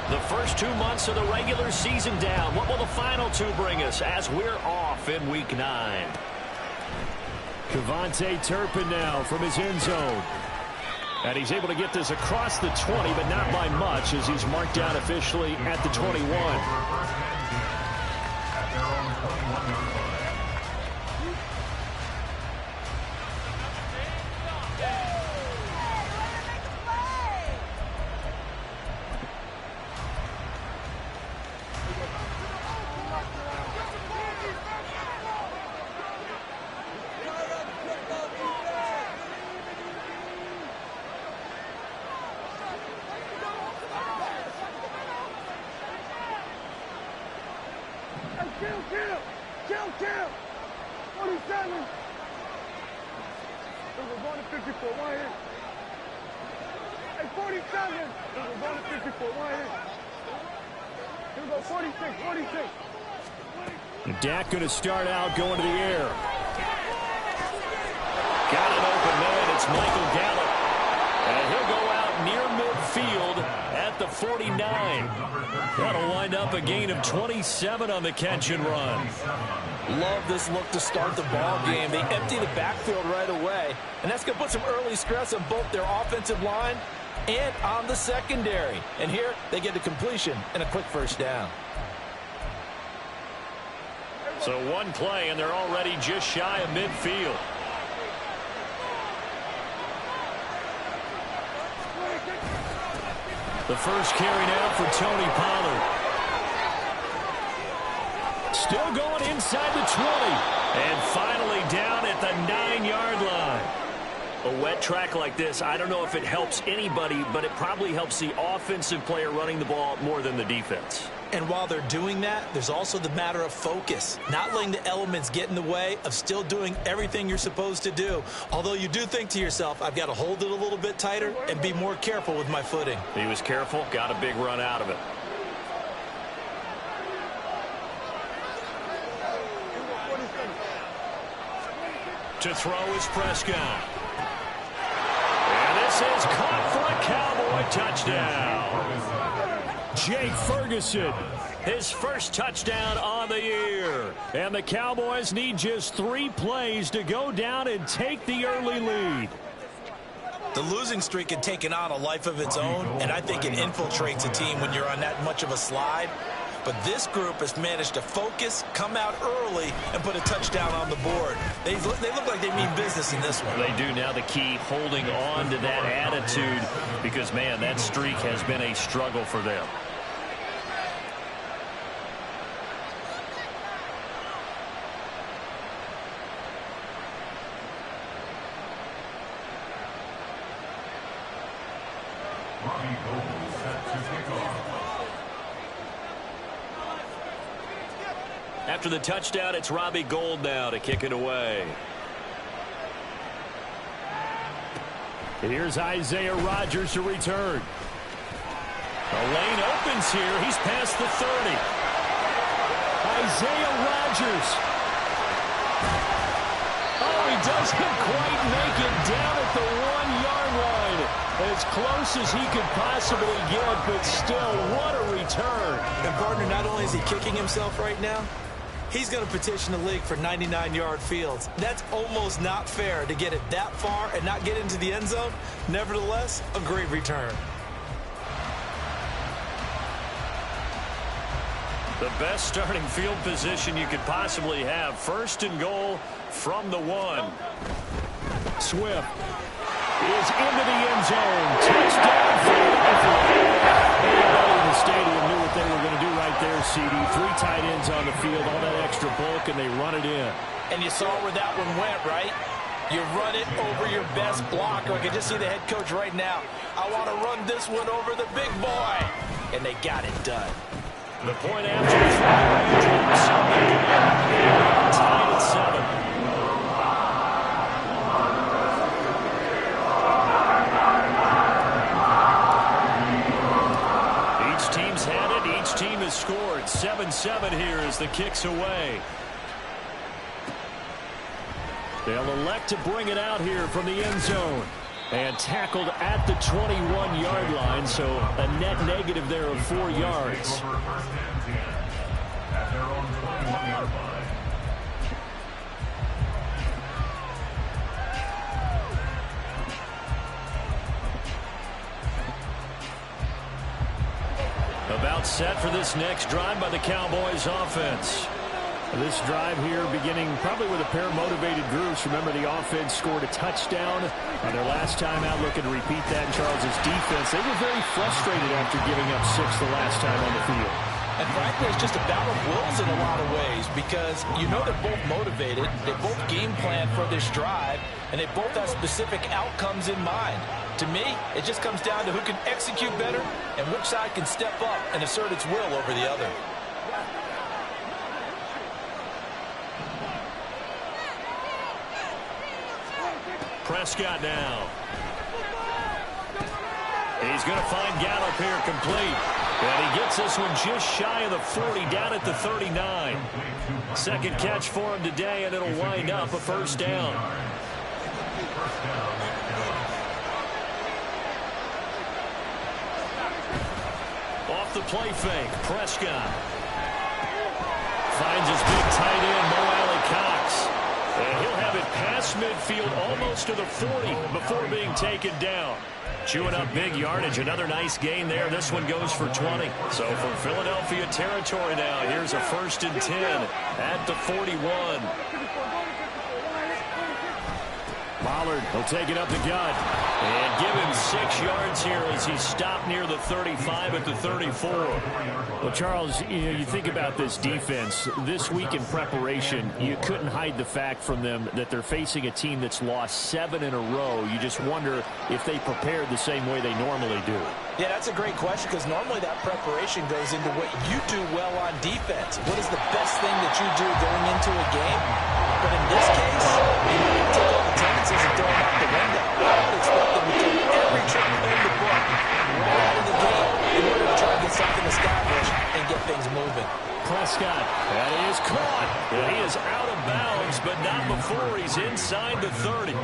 The first 2 months of the regular season down. What will the final two bring us as we're off in Week 9? Kevontae Turpin now from his end zone. And he's able to get this across the 20, but not by much as he's marked down officially at the 21. Kill! 47! There's a 1 to 54, right here. Hey, 47! There's a 1 to 54, right here. Here we go, 46. Dak going to start out going to the air. Got an open man. It's Michael Gallup. And he'll go out near midfield at the 49. That'll wind up a gain of 27 on the catch and run. Love this look to start the ball game. They empty the backfield right away, and that's going to put some early stress on both their offensive line and on the secondary. And here they get the completion and a quick first down. So one play, and they're already just shy of midfield. The first carry now for Tony Pollard. Still going inside the 20. And finally down at the 9-yard line. A wet track like this, I don't know if it helps anybody, but it probably helps the offensive player running the ball more than the defense. And while they're doing that, there's also the matter of focus. Not letting the elements get in the way of still doing everything you're supposed to do. Although you do think to yourself, I've got to hold it a little bit tighter and be more careful with my footing. He was careful, got a big run out of it. To throw is Prescott. And this is caught for a Cowboy touchdown. Jake Ferguson, his first touchdown on the year. And the Cowboys need just 3 plays to go down and take the early lead. The losing streak had taken on a life of its own, and I think it infiltrates a team when you're on that much of a slide. But this group has managed to focus, come out early, and put a touchdown on the board. They look like they mean business in this one. They do. Now the key, holding on to that attitude, because, man, that streak has been a struggle for them. After the touchdown, it's Robbie Gould now to kick it away. And here's Isaiah Rodgers to return. The lane opens here. He's past the 30. Isaiah Rodgers. Oh, he doesn't quite make it down at the 1-yard line. As close as he could possibly get, but still, what a return. And, partner, not only is he kicking himself right now, he's going to petition the league for 99-yard fields. That's almost not fair to get it that far and not get into the end zone. Nevertheless, a great return. The best starting field position you could possibly have. First and goal from the 1. Swift is into the end zone. Touchdown Philadelphia. Everybody in the stadium knew what they were going to do right there, CD. 3 tight ends on the field, all that extra bulk, and they run it in. And you saw where that one went, right? You run it over your best blocker. I can just see the head coach right now. I want to run this one over the big boy. And they got it done. The point after the try drops. Tied at 7. Team has scored 7-7 here as the kick's away. They'll elect to bring it out here from the end zone. And tackled at the 21-yard line, so a net negative there of 4 yards. About set for this next drive by the Cowboys offense. This drive here beginning probably with a pair of motivated groups. Remember, the offense scored a touchdown on their last time out, looking to repeat that in Charles's defense. They were very frustrated after giving up 6 the last time on the field. And frankly, it's just a battle of wills in a lot of ways because you know they're both motivated, they both game plan for this drive, and they both have specific outcomes in mind. To me, it just comes down to who can execute better and which side can step up and assert its will over the other. Prescott now. He's going to find Gallup here complete. And he gets this one just shy of the 40, down at the 39. Second catch for him today, and it'll wind up a first down. Off the play fake, Prescott finds his big tight end, Mo Alley-Cox. And he'll have it past midfield almost to the 40 before being taken down. Chewing up big yardage. Another nice gain there. This one goes for 20. So from Philadelphia territory now, here's a 1st and 10 at the 41. Pollard will take it up the gut and give him 6 yards here as he stopped near the 35 at the 34. Well, Charles, you think about this defense. This week in preparation, you couldn't hide the fact from them that they're facing a team that's lost 7 in a row. You just wonder if they prepared the same way they normally do. Yeah, that's a great question because normally that preparation goes into what you do well on defense. What is the best thing that you do going into a game? But in this case, you might take all the tendencies and throw them out the window. I would expect them to take every trick in the book right out of the game in order to try and get something established and get things moving. Prescott, that is caught. And he is out of bounds, but not before he's inside the 30.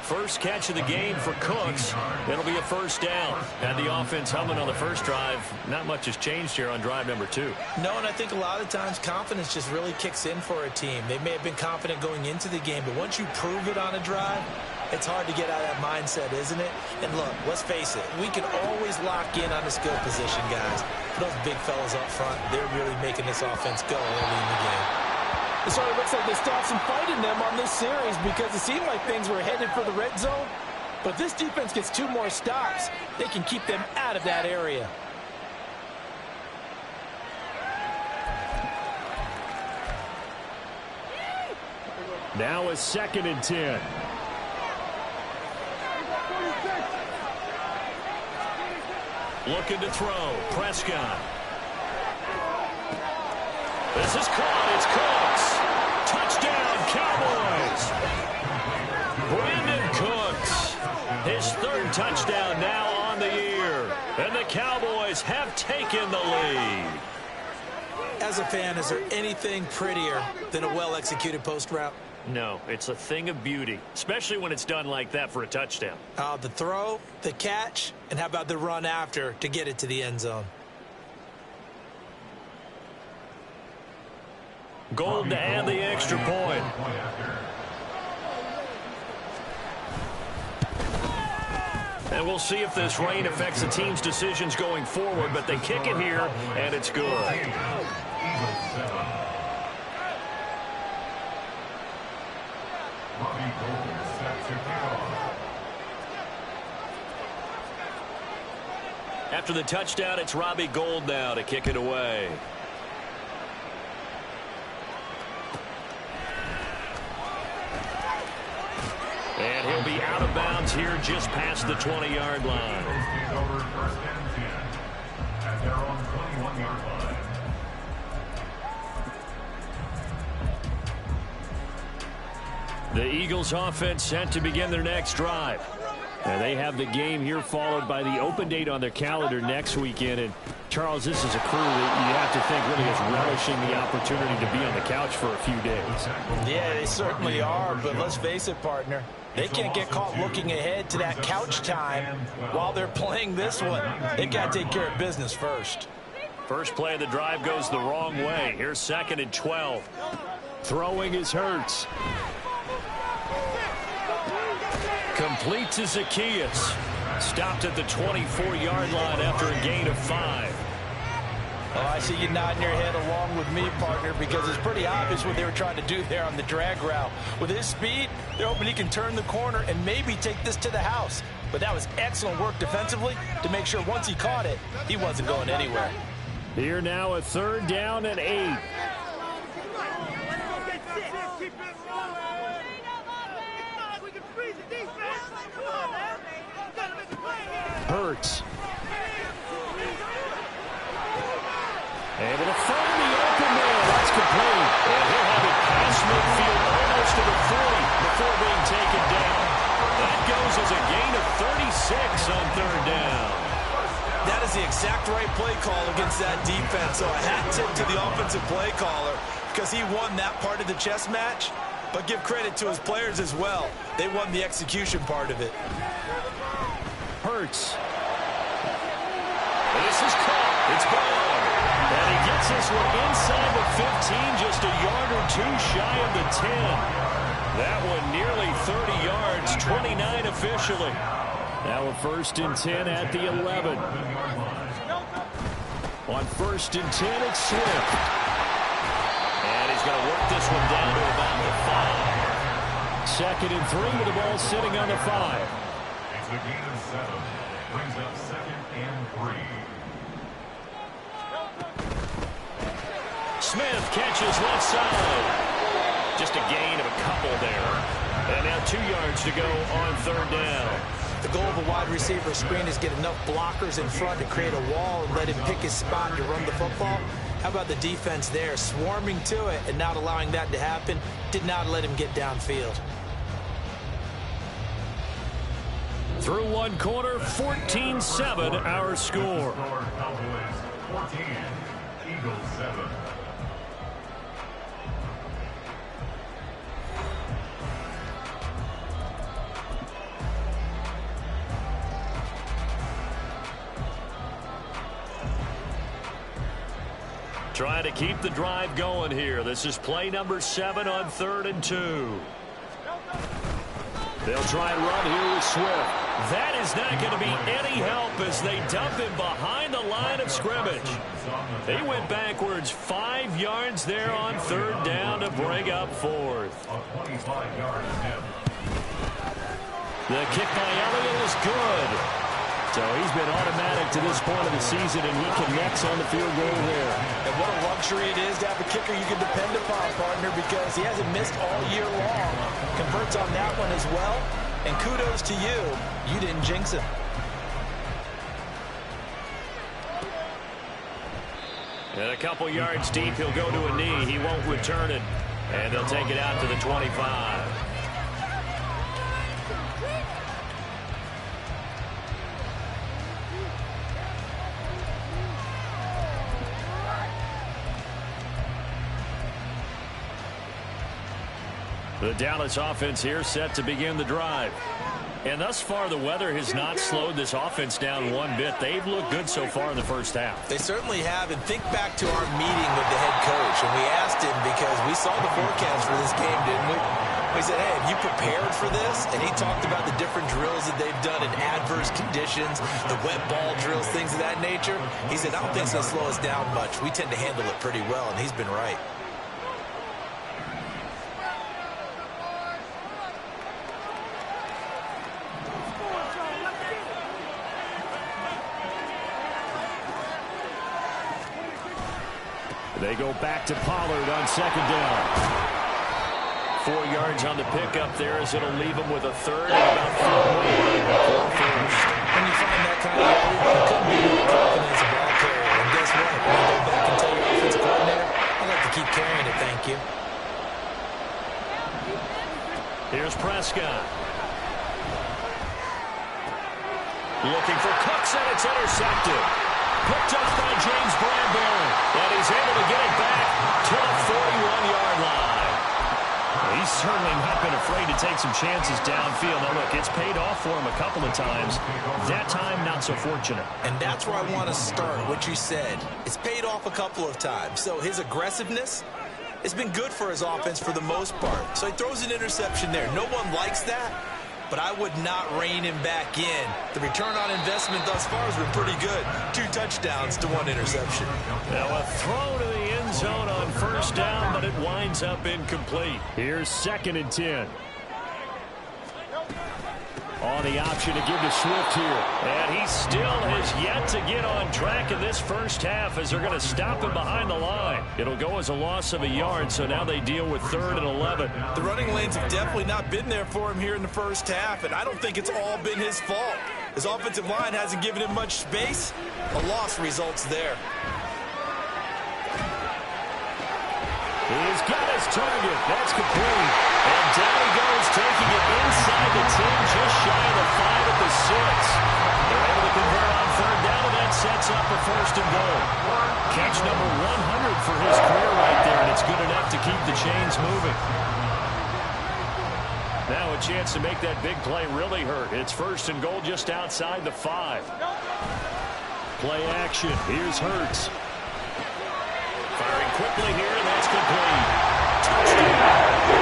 First catch of the game for Cooks. It'll be a first down. Had the offense humming on the first drive. Not much has changed here on drive number 2. No, and I think a lot of times confidence just really kicks in for a team. They may have been confident going into the game, but once you prove it on a drive, it's hard to get out of that mindset, isn't it? And look, let's face it, we can always lock in on the skill position, guys. Those big fellas up front, they're really making this offense go early in the game. It sort of looks like they still have some fight in them on this series because it seemed like things were headed for the red zone. But this defense gets 2 more stops. They can keep them out of that area. Now a 2nd and 10. Looking to throw. Prescott. This is caught. It's Cooks. Touchdown, Cowboys. Brandon Cooks. His 3rd touchdown now on the year. And the Cowboys have taken the lead. As a fan, is there anything prettier than a well-executed post route? No, it's a thing of beauty, especially when it's done like that for a touchdown. The throw, the catch, and how about the run after to get it to the end zone? Gold to add the extra point. And we'll see if this rain affects the team's decisions going forward, but they kick it here, and it's good. After the touchdown, it's Robbie Gould now to kick it away. And he'll be out of bounds here just past the 20-yard line. The Eagles offense set to begin their next drive. And they have the game here followed by the open date on their calendar next weekend. And, Charles, this is a crew that you have to think really is relishing the opportunity to be on the couch for a few days. Yeah, they certainly are, but let's face it, partner. They can't get caught looking ahead to that couch time while they're playing this one. They've got to take care of business first. First play of the drive goes the wrong way. Here's 2nd and 12. Throwing is Hurts. Complete to Zacchaeus. Stopped at the 24-yard line after a gain of 5. Oh, I see you nodding your head along with me, partner, because it's pretty obvious what they were trying to do there on the drag route. With his speed, they're hoping he can turn the corner and maybe take this to the house. But that was excellent work defensively to make sure once he caught it, he wasn't going anywhere. Here now a 3rd down and 8. Hurts. Able to find the open man. That's complete. And he'll have it past midfield almost to the 40 before being taken down. That goes as a gain of 36 on 3rd down. That is the exact right play call against that defense. So a hat tip to the offensive play caller because he won that part of the chess match. But give credit to his players as well. They won the execution part of it. Hurts. This is caught. It's gone. And he gets this one inside the 15, just a yard or 2 shy of the 10. That one nearly 30 yards, 29 officially. Now a 1st and 10 at the 11. On 1st and 10, it's Swift. And he's going to work this one down to about the 5. 2nd and 3 with the ball sitting on the 5. It's a gain of 7. Brings up 2nd and 3. Smith catches left side. Just a gain of a couple there. And now 2 yards to go on 3rd down. The goal of a wide receiver screen is get enough blockers in front to create a wall and let him pick his spot to run the football. How about the defense there, swarming to it and not allowing that to happen? Did not let him get downfield. Through one quarter, 14-7 our score. Cowboys 14, Eagles 7. Trying to keep the drive going here. This is play number 7 on 3rd and 2. They'll try and run here with Swift. That is not going to be any help as they dump him behind the line of scrimmage. They went backwards 5 yards there on 3rd down to bring up 4th. A 25-yard attempt. The kick by Elliott is good. So he's been automatic to this point of the season, and he connects on the field goal there. And what a luxury it is to have a kicker you can depend upon, partner, because he hasn't missed all year long. Converts on that one as well. And kudos to you. You didn't jinx him. And a couple yards deep, he'll go to a knee. He won't return it. And they'll take it out to the 25. The Dallas offense here set to begin the drive. And thus far, the weather has not slowed this offense down one bit. They've looked good so far in the first half. They certainly have. And think back to our meeting with the head coach. And we asked him because we saw the forecast for this game, didn't we? We said, hey, have you prepared for this? And he talked about the different drills that they've done in adverse conditions, the wet ball drills, things of that nature. He said, I don't think it's going to slow us down much. We tend to handle it pretty well, and he's been right. They go back to Pollard on 2nd down. 4 yards on the pickup there as it'll leave him with a 3rd and about 4 more. When you find that kind of area, you couldn't be more confident as a ball carrier. And guess what? When you go back and tell your offensive coordinator, I'd like to keep carrying it, thank you. Here's Prescott. Looking for Cooks, and it's intercepted. Picked up by James Bradbury. And he's able to get it back to the 41-yard line. He's certainly not been afraid to take some chances downfield. Now, look, it's paid off for him a couple of times. That time, not so fortunate. And that's where I want to start, what you said. It's paid off a couple of times. So his aggressiveness has been good for his offense for the most part. So he throws an interception there. No one likes that, but I would not rein him back in. The return on investment thus far has been pretty good. 2 touchdowns to 1 interception. Now a throw to the end zone on first down, but it winds up incomplete. Here's 2nd and 10. On the option to give to Swift here. And he still has yet to get on track in this first half as they're going to stop him behind the line. It'll go as a loss of a yard, so now they deal with 3rd and 11. The running lanes have definitely not been there for him here in the first half, and I don't think it's all been his fault. His offensive line hasn't given him much space. A loss results there. He's got his target. That's complete. And down he goes, taking it inside the 10, just shy of the 5 at the 6. They're able to convert on 3rd down, and that sets up a 1st and goal. Catch number 100 for his career right there, and it's good enough to keep the chains moving. Now a chance to make that big play really hurt. It's 1st and goal just outside the 5. Play action. Here's Hurts. Firing quickly here, and that's complete. Touchdown!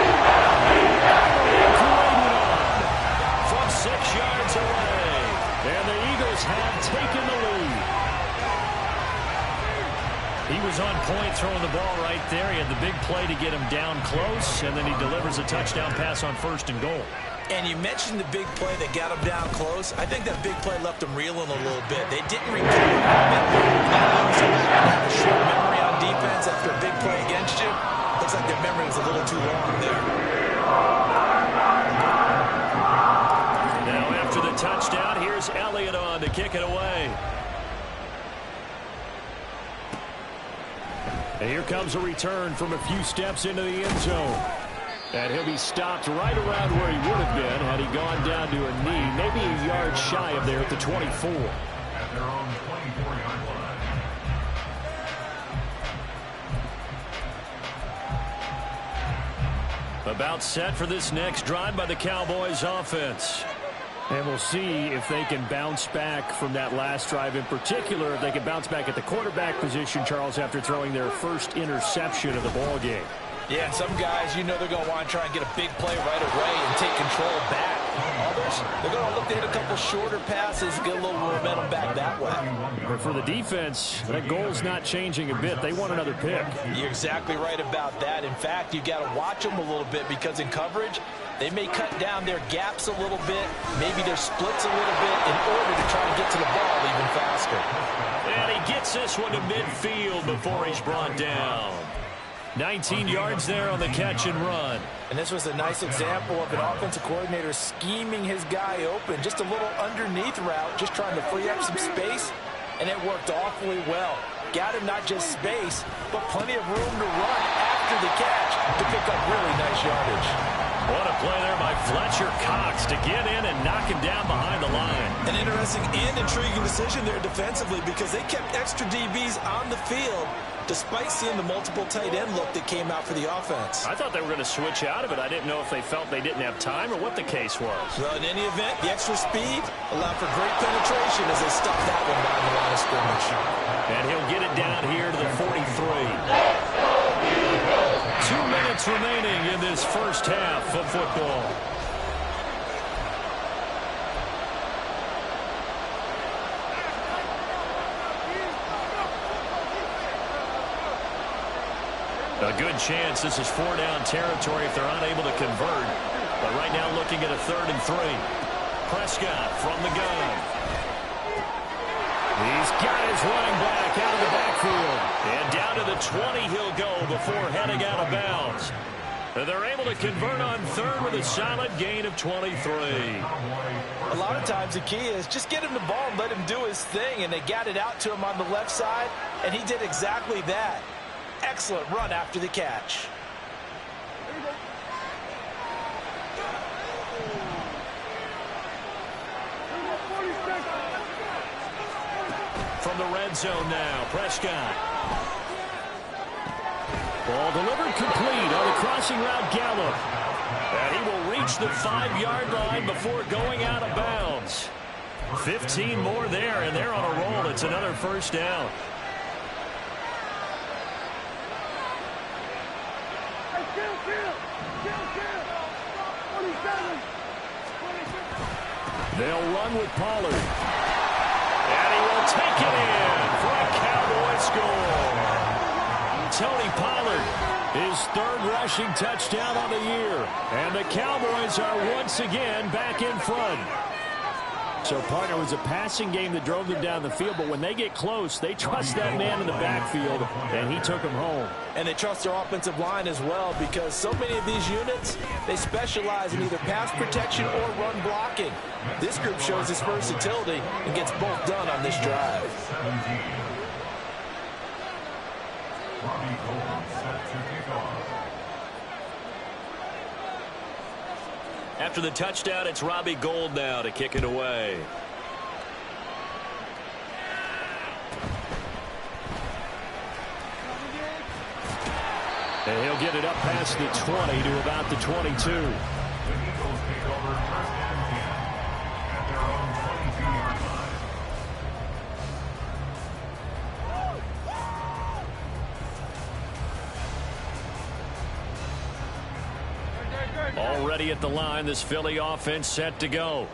From 6 yards away. And the Eagles have taken the lead. He was on point throwing the ball right there. He had the big play to get him down close, and then he delivers a touchdown pass on 1st and goal. And you mentioned the big play that got him down close. I think that big play left him reeling a little bit. They didn't record it. Have a short memory on defense after a big play against you. Looks like their memory was a little too long there. Now after the touchdown, here's Elliott on to kick it away. And here comes a return from a few steps into the end zone. And he'll be stopped right around where he would have been had he gone down to a knee, maybe a yard shy of there at the 24. At their own 24-yard line. About set for this next drive by the Cowboys offense. And we'll see if they can bounce back from that last drive in particular, if they can bounce back at the quarterback position, Charles, after throwing their first interception of the ball game. Yeah, and some guys, you know they're going to want to try and get a big play right away and take control back. Others, they're going to look to hit a couple shorter passes, get a little momentum back that way. But for the defense, that goal's not changing a bit. They want another pick. You're exactly right about that. In fact, you got to watch them a little bit because in coverage, they may cut down their gaps a little bit, maybe their splits a little bit in order to try and get to the ball even faster. And he gets this one to midfield before he's brought down. 19 yards there on the catch and run. And this was a nice example of an offensive coordinator scheming his guy open. Just a little underneath route, just trying to free up some space, and it worked awfully well. Got him not just space, but plenty of room to run after the catch to pick up really nice yardage. What a play there by Fletcher Cox to get in and knock him down behind the line. An interesting and intriguing decision there defensively because they kept extra DBs on the field despite seeing the multiple tight end look that came out for the offense. I thought they were going to switch out of it. I didn't know if they felt they didn't have time or what the case was. Well, in any event, the extra speed allowed for great penetration as they stuffed that one down the line of scrimmage. And he'll get it down here to the 43. 2 minutes remaining in this first half of football. A good chance this is 4-down territory if they're unable to convert. But right now looking at a 3rd and 3. Prescott from the gun. He's got his running back out of the backfield. And down to the 20 he'll go before heading out of bounds. And they're able to convert on 3rd with a solid gain of 23. A lot of times the key is just get him the ball and let him do his thing. And they got it out to him on the left side, and he did exactly that. Excellent run after the catch. From the red zone now, Prescott. Ball delivered complete on the crossing route, Gallup. And he will reach the 5-yard line before going out of bounds. 15 more there, and they're on a roll. It's another first down. They'll run with Pollard. And he will take it in for a Cowboy score. Tony Pollard, his 3rd rushing touchdown on the year. And the Cowboys are once again back in front. So, partner, it was a passing game that drove them down the field, but when they get close, they trust that man in the backfield, and he took them home. And they trust their offensive line as well, because so many of these units, they specialize in either pass protection or run blocking. This group shows its versatility and gets both done on this drive. Robbie Gold set to kick off. After the touchdown, it's Robbie Gold now to kick it away. And he'll get it up past the 20 to about the 22. The Eagles take over 1st and 10 at their own 22-yard line. Already at the line, this Philly offense set to go.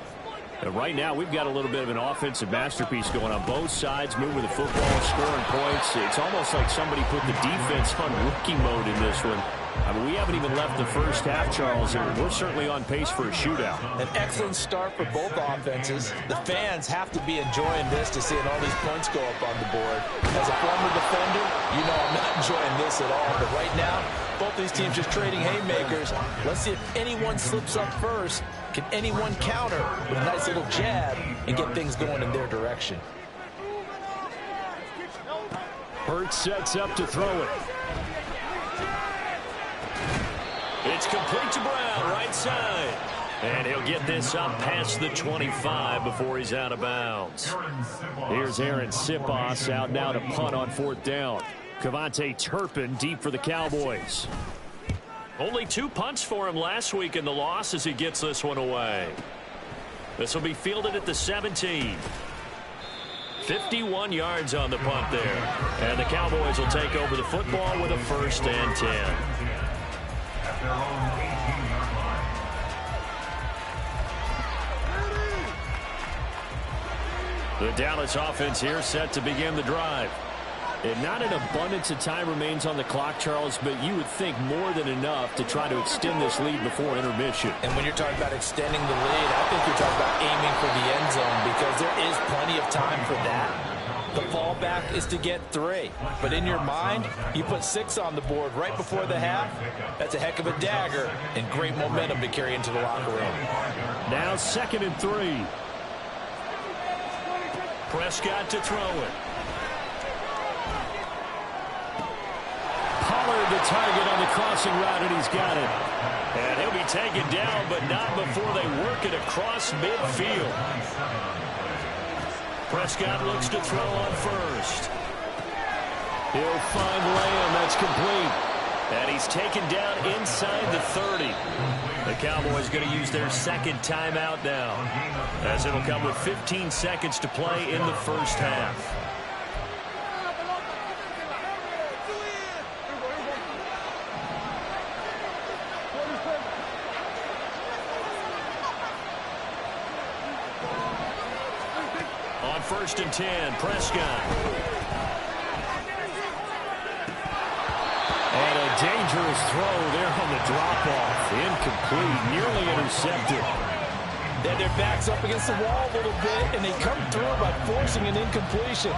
And right now, we've got a little bit of an offensive masterpiece going on both sides, moving the football, scoring points. It's almost like somebody put the defense on rookie mode in this one. I mean, we haven't even left the first half, Charles, and we're certainly on pace for a shootout. An excellent start for both offenses. The fans have to be enjoying this to seeing all these points go up on the board. As a former defender, you know I'm not enjoying this at all. But right now, both these teams just trading haymakers. Let's see if anyone slips up first. Can anyone counter with a nice little jab and get things going in their direction? Hurts sets up to throw it. It's complete to Brown, right side. And he'll get this up past the 25 before he's out of bounds. Here's Aaron Sipos out now to punt on 4th down. Cavante Turpin deep for the Cowboys. Only 2 punts for him last week in the loss as he gets this one away. This will be fielded at the 17. 51 yards on the punt there. And the Cowboys will take over the football with a 1st and 10. At their own 18-yard line. The Dallas offense here set to begin the drive. And not an abundance of time remains on the clock, Charles, but you would think more than enough to try to extend this lead before intermission. And when you're talking about extending the lead, I think you're talking about aiming for the end zone, because there is plenty of time for that. The fallback is to get 3. But in your mind, you put 6 on the board right before the half. That's a heck of a dagger and great momentum to carry into the locker room. Now 2nd and 3. Prescott to throw it. Pollard the target on the crossing route, and he's got it. And he'll be taken down, but not before they work it across midfield. Prescott looks to throw on 1st. He'll find Lamb. That's complete. And he's taken down inside the 30. The Cowboys going to use their 2nd timeout now, as it'll come with 15 seconds to play in the first half. On 1st and 10, Prescott. And a dangerous throw there on the drop-off. Incomplete, nearly intercepted. Then their backs up against the wall a little bit, and they come through by forcing an incompletion.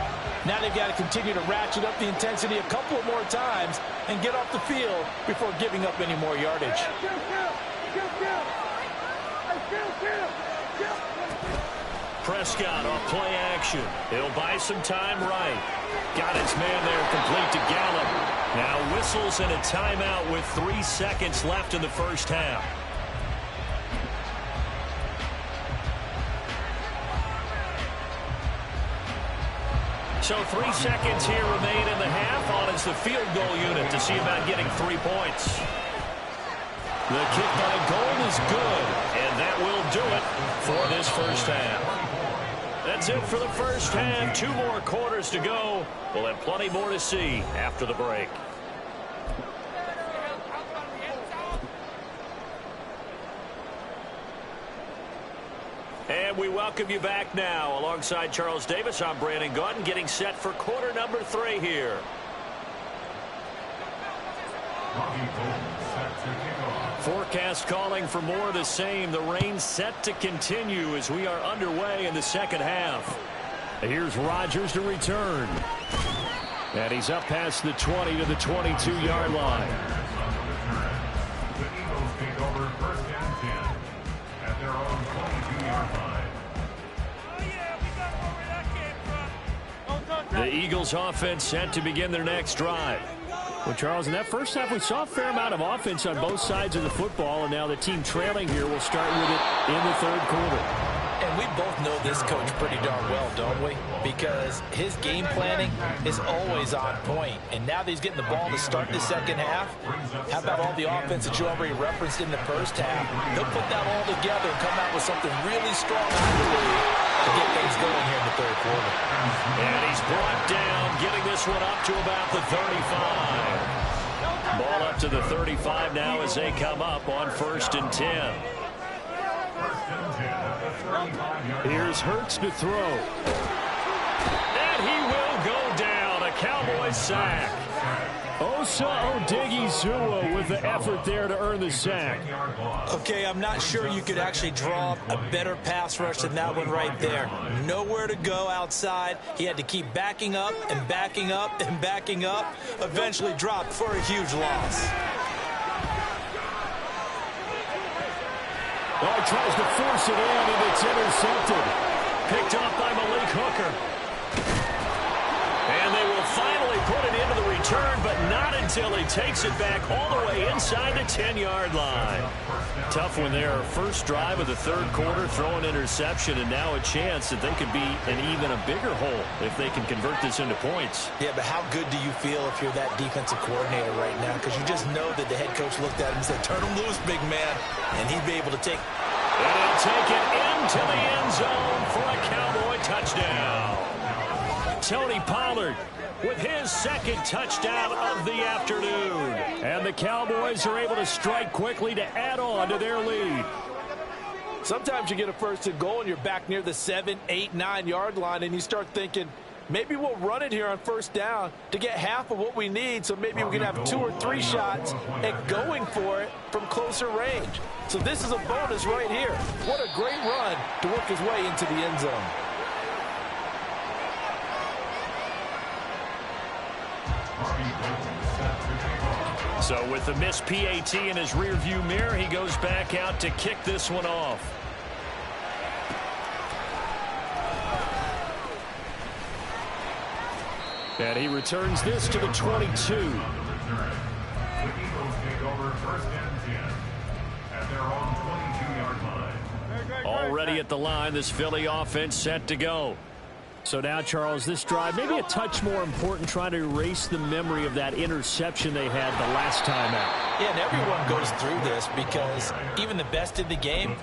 Now they've got to continue to ratchet up the intensity a couple of more times and get off the field before giving up any more yardage. Prescott off play action. He'll buy some time right. Got his man there, complete to Gallup. Now whistles and a timeout with 3 seconds left in the first half. So 3 seconds here remain in the half. On is the field goal unit to see about getting 3 points. The kick by Gold is good, and that will do it for this first half. That's it for the first half. 2 more quarters to go. We'll have plenty more to see after the break. And we welcome you back now. Alongside Charles Davis, I'm Brandon Gaudin, getting set for quarter number 3 here. Forecast calling for more of the same. The rain set to continue as we are underway in the second half. Here's Rodgers to return. And he's up past the 20 to the 22-yard line. The Eagles take over first and 10 at their own 22-yard line. The Eagles offense set to begin their next drive. Well, Charles, in that first half, we saw a fair amount of offense on both sides of the football, and now the team trailing here will start with it in the third quarter. And we both know this coach pretty darn well, don't we? Because his game planning is always on point. And now that he's getting the ball to start the second half, how about all the offense that you already referenced in the first half? He'll put that all together and come out with something really strong, I believe, to get things going here in the third quarter. And he's brought down, getting this one up to about the 35. Ball up to the 35 now as they come up on 1st and 10. Here's Hurts to throw. And he will go down. A Cowboys sack. Osa Odighizuwa with the effort there to earn the sack. Okay, I'm not sure you could actually draw up a better pass rush than that one right there. Nowhere to go outside. He had to keep backing up and backing up and backing up. Eventually dropped for a huge loss. Oh, he tries to force it in, and it's intercepted. Picked off by Malik Hooker. And they will finally put it into the return, but not until he takes it back all the way inside the 10-yard line. Tough one there. First drive of the third quarter, throw an interception, and now a chance that they could be in even a bigger hole if they can convert this into points. Yeah, but how good do you feel if you're that defensive coordinator right now? Because you just know that the head coach looked at him and said, turn him loose, big man. And he'd be able to take... And he'll take it into the end zone for a Cowboy touchdown. Tony Pollard with his second touchdown of the afternoon. And the Cowboys are able to strike quickly to add on to their lead. Sometimes you get a first and goal and you're back near the 7, 8, 9-yard line and you start thinking, maybe we'll run it here on first down to get half of what we need, so maybe we can have 2 or 3 shots at going for it from closer range. So this is a bonus right here. What a great run to work his way into the end zone. So with the missed PAT in his rearview mirror, he goes back out to kick this one off. And he returns this to the 22. The Eagles take over first and 10 at their own 22-yard line. Already at the line, this Philly offense set to go. So now, Charles, this drive maybe a touch more important, trying to erase the memory of that interception they had the last time out. Yeah, and everyone goes through this because even the best in the game,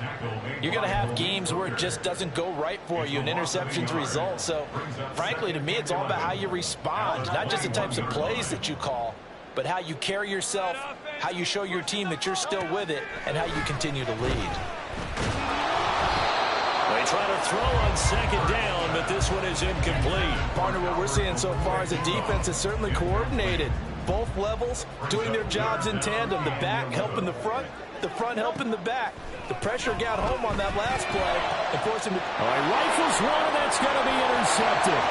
you're going to have games where it just doesn't go right for you and interceptions result. So, frankly, to me, it's all about how you respond, not just the types of plays that you call, but how you carry yourself, how you show your team that you're still with it, and how you continue to lead. They try to throw on second down, but this one is incomplete. Partner, what we're seeing so far is a defense is certainly coordinated. Both levels doing their jobs in tandem. The back helping the front helping the back. The pressure got home on that last play and forced him to... All right, rifles one, that's going to be intercepted.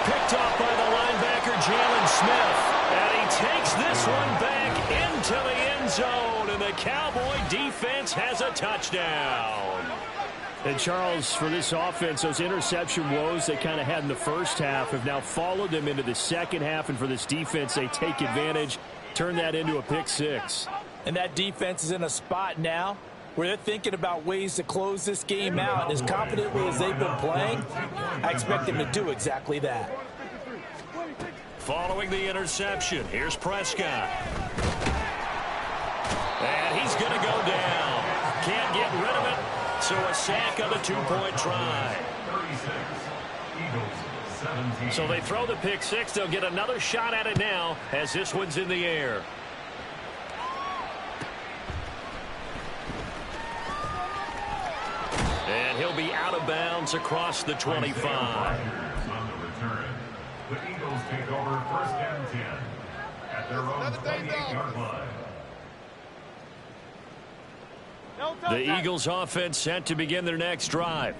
Picked off by the linebacker, Jalen Smith. And he takes this one back into the end zone, and the Cowboy defense has a touchdown. And, Charles, for this offense, those interception woes they kind of had in the first half have now followed them into the second half. And for this defense, they take advantage, turn that into a pick six. And that defense is in a spot now where they're thinking about ways to close this game out. And as confidently as they've been playing, I expect them to do exactly that. Following the interception, here's Prescott. And he's going to go down. Can't get rid of it, so a sack on the two-point try. So they throw the pick six. They'll get another shot at it now as this one's in the air. And he'll be out of bounds across the 25. The Eagles take over first and 10 at their own 28-yard line. The Eagles offense set to begin their next drive.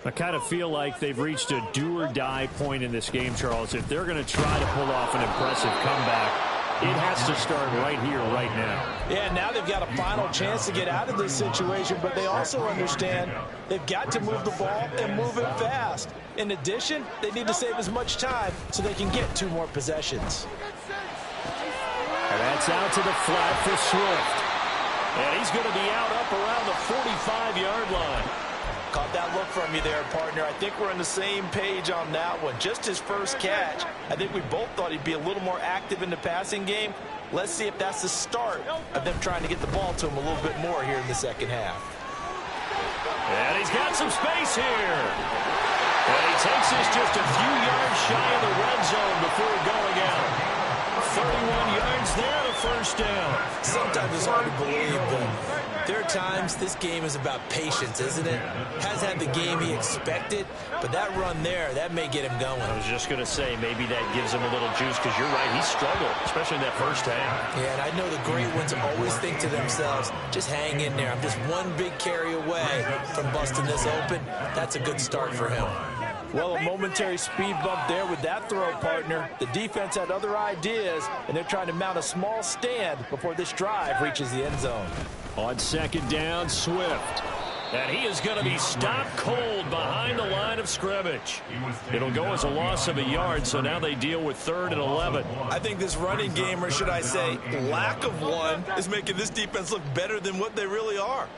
I kind of feel like they've reached a do-or-die point in this game, Charles. If they're going to try to pull off an impressive comeback, it has to start right here, right now. Yeah, now they've got a final chance to get out of this situation, but they also understand they've got to move the ball and move it fast. In addition, they need to save as much time so they can get 2 more possessions. And that's out to the flat for Swift. And he's going to be out up around the 45-yard line. Caught that look from you there, partner. I think we're on the same page on that one. Just his first catch. I think we both thought he'd be a little more active in the passing game. Let's see if that's the start of them trying to get the ball to him a little bit more here in the second half. And he's got some space here. And he takes this just a few yards shy of the red zone before going out. 31 yards there, the first down. Sometimes it's hard to believe, but there are times this game is about patience, isn't it? Has had the game he expected, but that run there, that may get him going. I was just going to say, maybe that gives him a little juice, because you're right, he struggled, especially in that first half. Yeah, and I know the great ones always think to themselves, just hang in there. I'm just one big carry away from busting this open. That's a good start for him. Well, a momentary speed bump there with that throw, partner. The defense had other ideas, and they're trying to mount a small stand before this drive reaches the end zone. On second down, Swift. And he is going to be stopped cold behind the line of scrimmage. It'll go as a loss of a yard, so now they deal with 3rd and 11. I think this running game, or should I say lack of one, is making this defense look better than what they really are.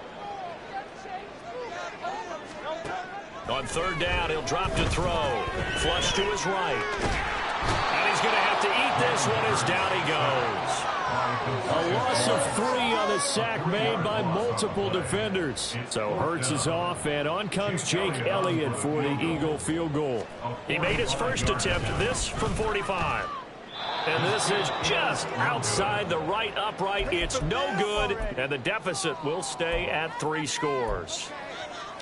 On 3rd down, he'll drop to throw. Flush to his right. And he's going to have to eat this one as down he goes. A loss of 3 on the sack made by multiple defenders. So Hurts is off, and on comes Jake Elliott for the Eagle field goal. He made his first attempt, this from 45. And this is just outside the right upright. It's no good, and the deficit will stay at 3 scores.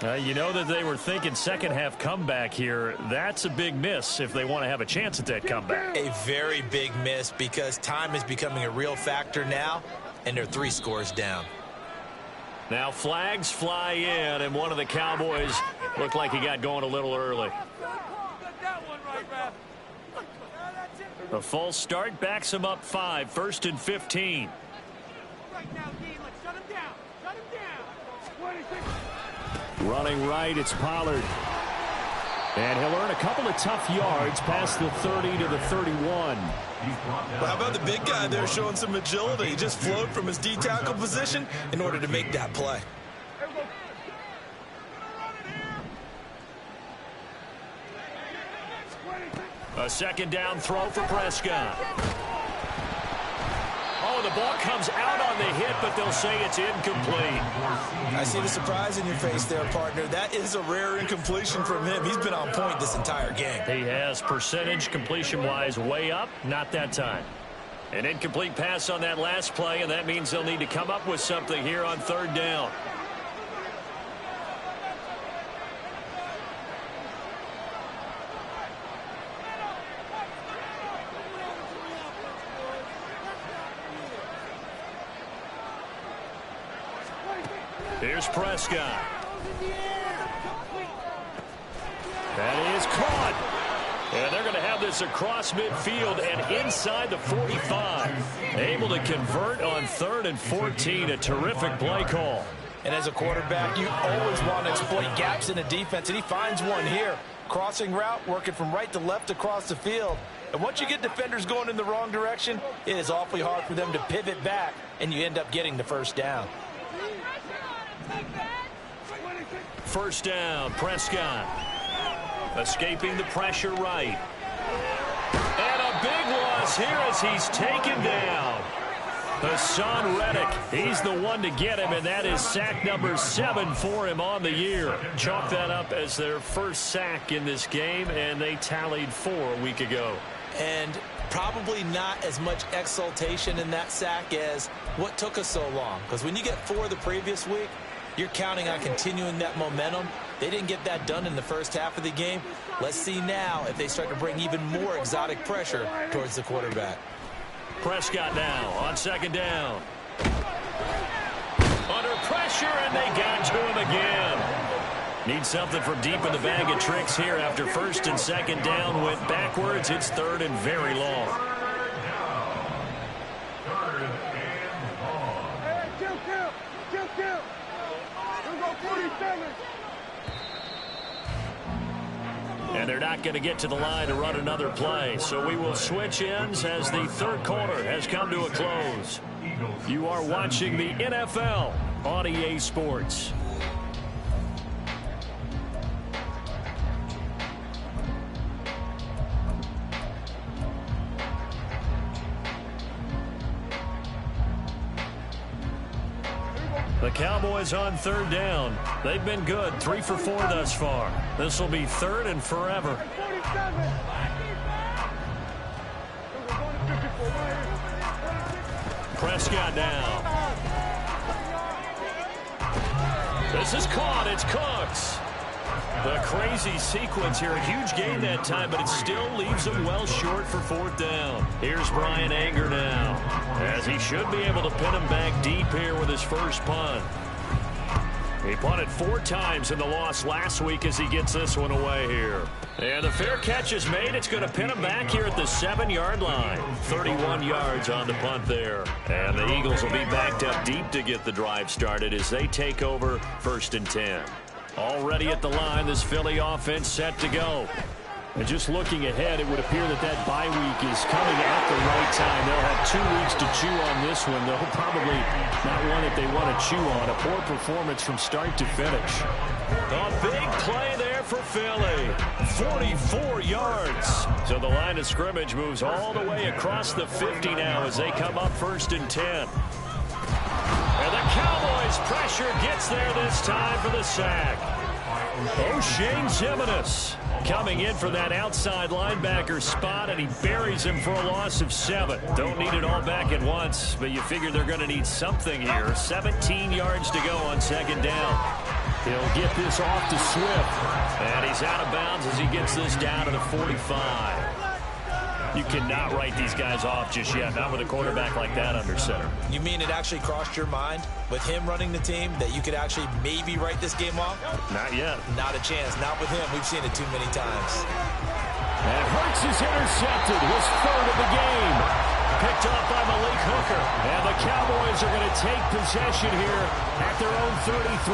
You know that they were thinking second half comeback here. That's a big miss if they want to have a chance at that comeback. A very big miss, because time is becoming a real factor now, and they're 3 scores down. Now flags fly in, and one of the Cowboys looked like he got going a little early. A false start backs him up 5, 1st and 15. Running right, it's Pollard. And he'll earn a couple of tough yards past the 30 to the 31. Well, how about the big guy there showing some agility? He just flowed from his D-tackle position in order to make that play. A second down throw for Prescott. Oh, the ball comes out on the hit, but they'll say it's incomplete. I see the surprise in your face there, partner. That is a rare incompletion from him. He's been on point this entire game. He has percentage completion-wise way up, not that time. An incomplete pass on that last play, and that means they'll need to come up with something here on 3rd down. Here's Prescott. That is caught. And they're going to have this across midfield and inside the 45. Able to convert on 3rd and 14. A terrific play call. And as a quarterback, you always want to exploit gaps in the defense, and he finds one here. Crossing route, working from right to left across the field. And once you get defenders going in the wrong direction, it is awfully hard for them to pivot back, and you end up getting the first down. 1st down, Prescott. Escaping the pressure right. And a big loss here as he's taken down. Hassan Reddick, he's the one to get him, and that is sack number 7 for him on the year. Chalk that up as their first sack in this game, and they tallied 4 a week ago. And probably not as much exultation in that sack as what took us so long. Because when you get 4 the previous week, you're counting on continuing that momentum. They didn't get that done in the first half of the game. Let's see now if they start to bring even more exotic pressure towards the quarterback. Prescott now on second down. Under pressure, and they got to him again. Need something from deep in the bag of tricks here after first and second down went backwards. It's third and very long. Hey, kill. We're going 47. And they're not going to get to the line to run another play. So we will switch ends as the third quarter has come to a close. You are watching the NFL on EA Sports. The Cowboys on third down. They've been good, 3 for 4 thus far. This will be third and forever. 47. Prescott now. This is caught. It's Cooks. The crazy sequence here. A huge gain that time, but it still leaves him well short for 4th down. Here's Brian Anger now, as he should be able to pin him back deep here with his first punt. He punted 4 times in the loss last week as he gets this one away here. And the fair catch is made. It's going to pin him back here at the 7-yard line. 31 yards on the punt there. And the Eagles will be backed up deep to get the drive started as they take over 1st and 10. Already at the line, this Philly offense set to go. And just looking ahead, it would appear that bye week is coming at the right time. They'll have 2 weeks to chew on this one, though. Probably not one that they want to chew on. A poor performance from start to finish. A big play there for Philly. 44 yards. So the line of scrimmage moves all the way across the 50 now as they come up 1st and 10. And the Cowboys pressure gets there this time for the sack. O'Shane Zimenez coming in for that outside linebacker spot, and he buries him for a loss of 7. Don't need it all back at once, but you figure they're going to need something here. 17 yards to go on 2nd down. He'll get this off to Swift, and he's out of bounds as he gets this down to the 45. You cannot write these guys off just yet, not with a quarterback like that under center. You mean it actually crossed your mind with him running the team that you could actually maybe write this game off? Not yet. Not a chance. Not with him. We've seen it too many times. And Hurts is intercepted. His 3rd of the game. Picked off by Malik Hooker. And the Cowboys are going to take possession here at their own 33.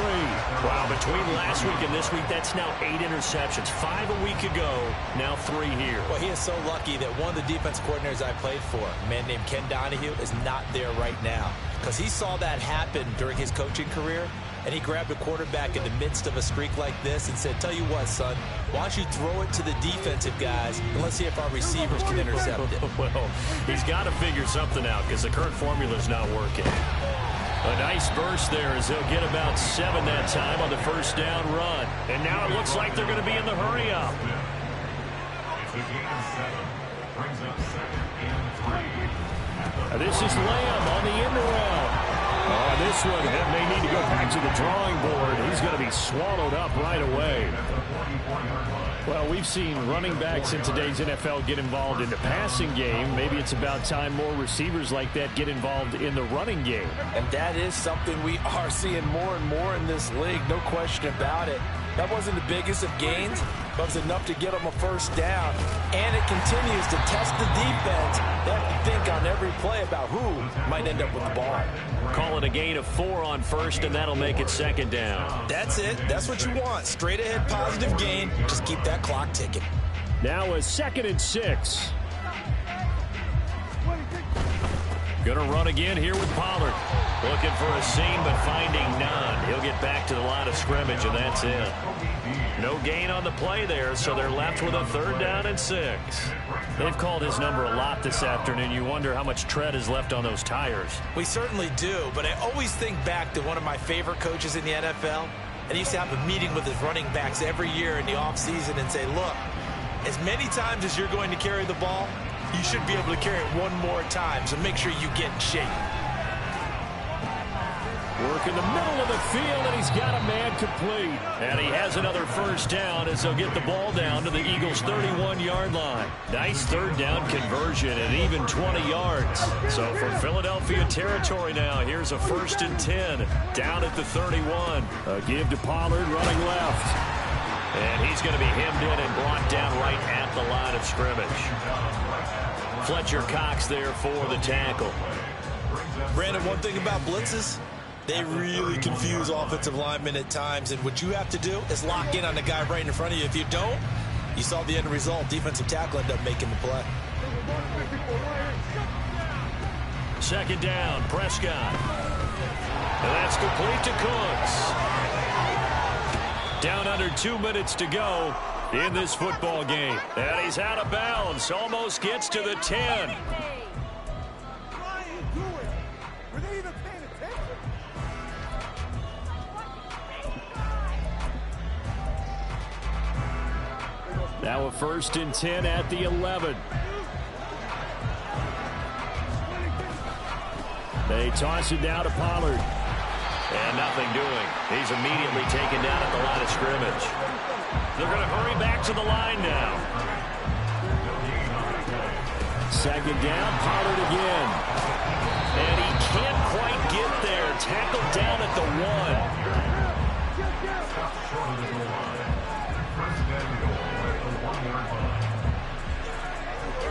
Wow, between last week and this week, that's now 8 interceptions. 5 a week ago, now 3 here. Well, he is so lucky that one of the defense coordinators I played for, a man named Ken Donahue, is not there right now. Because he saw that happen during his coaching career, and he grabbed a quarterback in the midst of a streak like this and said, tell you what, son, why don't you throw it to the defensive guys, and let's see if our receivers can intercept it. Well, he's got to figure something out because the current formula is not working. A nice burst there as they'll get about 7 that time on the 1st down run. And now it looks like they're going to be in the hurry-up. This is Lamb on the end around. This one may need to go back to the drawing board. He's going to be swallowed up right away. Well, we've seen running backs in today's NFL get involved in the passing game. Maybe it's about time more receivers like that get involved in the running game. And that is something we are seeing more and more in this league, no question about it. That wasn't the biggest of gains, but it was enough to get them a 1st down. And it continues to test the defense. They have to think on every play about who might end up with the ball. Call it a gain of 4 on 1st, and that'll make it 2nd down. That's it. That's what you want. Straight ahead positive gain. Just keep that clock ticking. Now a 2nd and 6. Gonna run again here with Pollard. Looking for a seam, but finding none. He'll get back to the line of scrimmage, and that's it. No gain on the play there, so they're left with a 3rd down and 6. They've called his number a lot this afternoon. You wonder how much tread is left on those tires. We certainly do, but I always think back to one of my favorite coaches in the NFL, and he used to have a meeting with his running backs every year in the offseason and say, look, as many times as you're going to carry the ball, you should be able to carry it one more time, so make sure you get in shape. Work in the middle of the field, and he's got a man complete. And he has another 1st down as they'll get the ball down to the Eagles' 31-yard line. Nice 3rd down conversion and even 20 yards. So from Philadelphia territory now, here's a 1st and 10 down at the 31. A give to Pollard running left. And he's going to be hemmed in and brought down right at the line of scrimmage. Fletcher Cox there for the tackle. Brandon, one thing about blitzes, they really confuse offensive linemen at times, and what you have to do is lock in on the guy right in front of you. If you don't, you saw the end result. Defensive tackle ended up making the play. 2nd down, Prescott. And that's complete to Cooks. Down under 2 minutes to go in this football game. And he's out of bounds. Almost gets to the 10. Now a 1st and 10 at the 11. They toss it down to Pollard. And nothing doing. He's immediately taken down at the line of scrimmage. They're going to hurry back to the line now. 2nd down, Pollard again. And he can't quite get there. Tackled down at the 1.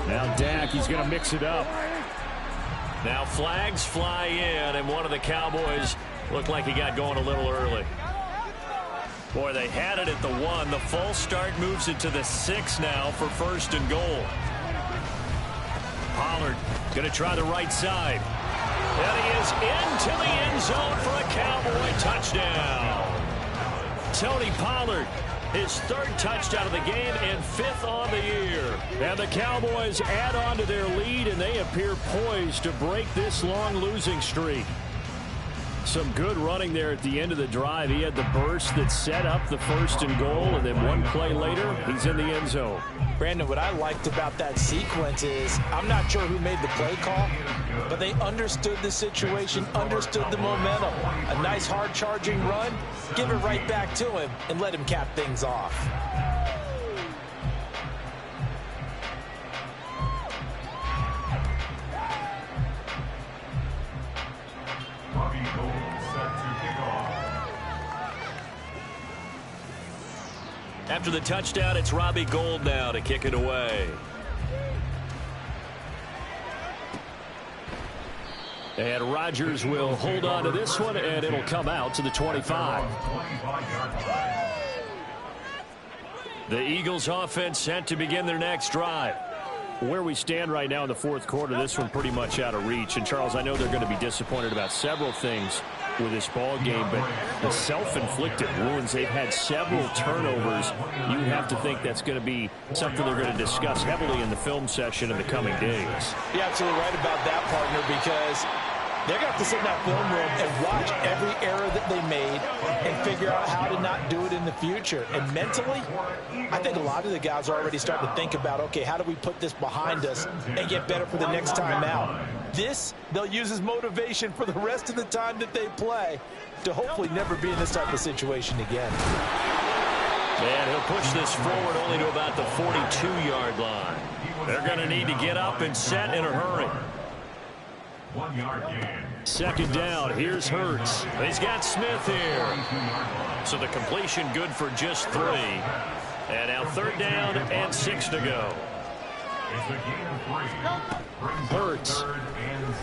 Now Dak, he's going to mix it up. Now flags fly in, and one of the Cowboys looked like he got going a little early. Boy, they had it at the 1. The false start moves it to the 6 now for 1st and goal. Pollard going to try the right side. And he is into the end zone for a Cowboy touchdown. Tony Pollard, his 3rd touchdown of the game and 5th on the year. And the Cowboys add on to their lead, and they appear poised to break this long losing streak. Some good running there at the end of the drive. He had the burst that set up the 1st and goal, and then one play later, he's in the end zone. Brandon, what I liked about that sequence is I'm not sure who made the play call, but they understood the situation, understood the momentum. A nice hard-charging run, give it right back to him, and let him cap things off. After the touchdown, it's Robbie Gould now to kick it away. And Rodgers will hold on to this one, and it'll come out to the 25. The Eagles offense set to begin their next drive. Where we stand right now in the 4th quarter, this one pretty much out of reach. And, Charles, I know they're going to be disappointed about several things with this ball game, but the self-inflicted wounds, they've had several turnovers. You have to think that's going to be something they're going to discuss heavily in the film session in the coming days. You're absolutely right about that, partner, because they're going to have to sit in that film room and watch every error that they made and figure out how to not do it in the future. And mentally, I think a lot of the guys are already starting to think about, okay, how do we put this behind us and get better for the next time out? This, they'll use as motivation for the rest of the time that they play to hopefully never be in this type of situation again. And he'll push this forward only to about the 42-yard line. They're going to need to get up and set in a hurry. 1 yard gain. 2nd down, here's Hurts. He's got Smith here. So the completion good for just 3. And now 3rd down and 6 to go. It's a gain of 3. Hurts. 3rd and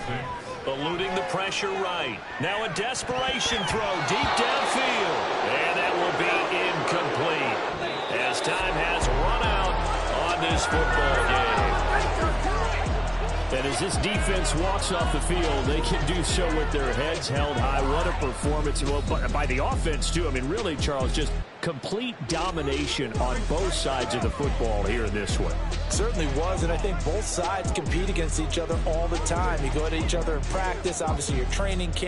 6. Eluding the pressure right. Now a desperation throw deep downfield. And that will be incomplete as time has run out on this football game. And as this defense walks off the field, they can do so with their heads held high. What a performance. Well, by the offense, too. I mean, really, Charles, just complete domination on both sides of the football here in this one. Certainly was, and I think both sides compete against each other all the time. You go at each other in practice, obviously your training camp.